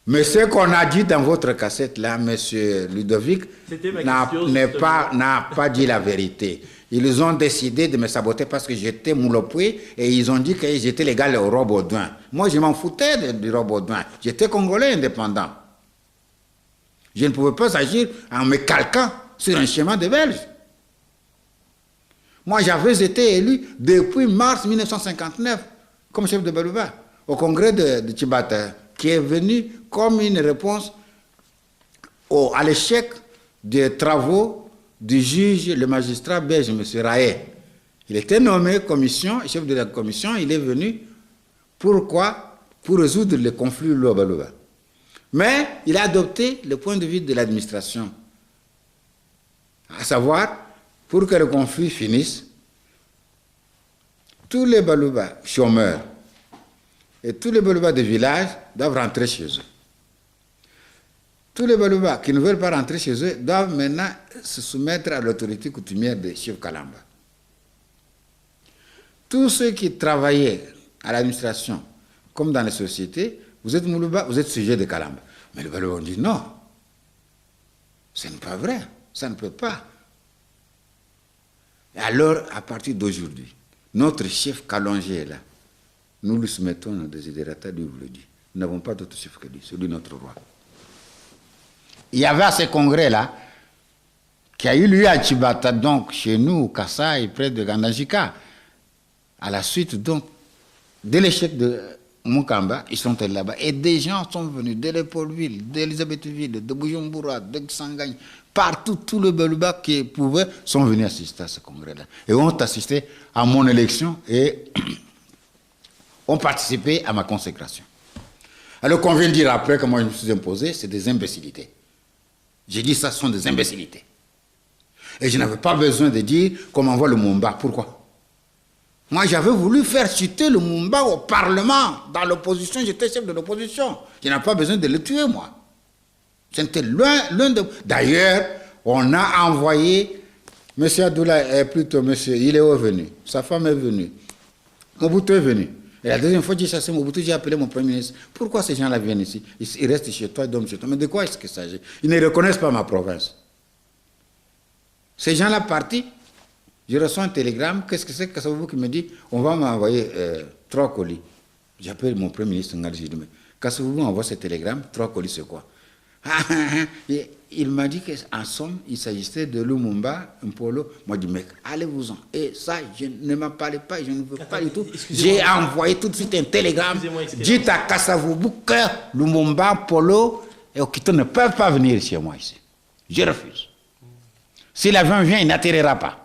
Mais ce qu'on a dit dans votre cassette là, monsieur Ludovic, n'a pas dit la vérité. Ils ont décidé de me saboter parce que j'étais Moulopoué et ils ont dit que j'étais légal au Roi Baudouin. Moi, je m'en foutais du Roi Baudouin. J'étais Congolais indépendant. Je ne pouvais pas agir en me calquant sur un schéma de Belges. Moi, j'avais été élu depuis mars 1959 comme chef de Balouba au congrès de Tchibata, qui est venu comme une réponse à l'échec des travaux du juge, le magistrat belge, M. Raé. Il était nommé commission, chef de la commission, il est venu. Pourquoi? Pour résoudre le conflit Luo-Balouba. Mais il a adopté le point de vue de l'administration. À savoir, pour que le conflit finisse, tous les Balouba chômeurs et tous les Balouba de village doivent rentrer chez eux. Tous les Balouba qui ne veulent pas rentrer chez eux doivent maintenant se soumettre à l'autorité coutumière de Chef Kalamba. Tous ceux qui travaillaient à l'administration, comme dans les sociétés, vous êtes Moulouba, vous êtes sujet de Kalamba. Mais les Balouba ont dit non, ce n'est pas vrai, ça ne peut pas. Et alors, à partir d'aujourd'hui, notre chef Kalongé est là. Nous lui soumettons nos désidératas, Dieu vous le dit. Nous n'avons pas d'autre chef que lui, c'est lui notre roi. Il y avait à ce congrès-là, qui a eu lieu à Tchibata, donc chez nous, au Kassai, près de Gandajika. À la suite, donc, de l'échec de Mukamba, ils sont allés là-bas. Et des gens sont venus de Léopoldville, d'Elisabethville, de Bujumbura, de Kisangani, partout, tous les Balouba qui pouvaient sont venus assister à ce congrès-là. Et ont assisté à mon élection et ont participé à ma consécration. Alors qu'on vient de dire après que moi je me suis imposé, c'est des imbécilités. J'ai dit ça, ce sont des imbécilités. Et je n'avais pas besoin de dire qu'on m'envoie le Mumba. Pourquoi? Moi, j'avais voulu faire chuter le Mumba au Parlement. Dans l'opposition, j'étais chef de l'opposition. Je n'avais pas besoin de le tuer, moi. C'était l'un de... D'ailleurs, on a envoyé... M. Abdoulaye, plutôt monsieur, il est revenu. Sa femme est venue. Mobutu est venu. Et la deuxième fois que j'ai chassé Mobutu, j'ai appelé mon premier ministre. Pourquoi ces gens-là viennent ici? Ils restent chez toi, ils dorment chez toi. Mais de quoi est-ce qu'il s'agit? Ils ne reconnaissent pas ma province. Ces gens-là partis, je reçois un télégramme. Qu'est-ce que c'est que vous qui me dit? On va m'envoyer 3 colis. J'appelle mon premier ministre, je dis, mais quand vous m'envoyez ce télégramme, 3 colis, c'est quoi? Il m'a dit qu'en somme, il s'agissait de Lumumba, un polo. Moi, je dis, mec, allez-vous-en. Et ça, je ne m'en parlais pas, je ne veux pas du tout. J'ai envoyé tout de suite un télégramme. Dites à Kassavoubou que Lumumba, Polo et Okito ne peuvent pas venir chez moi ici. Je refuse. Si l'avion vient, il n'atterrira pas.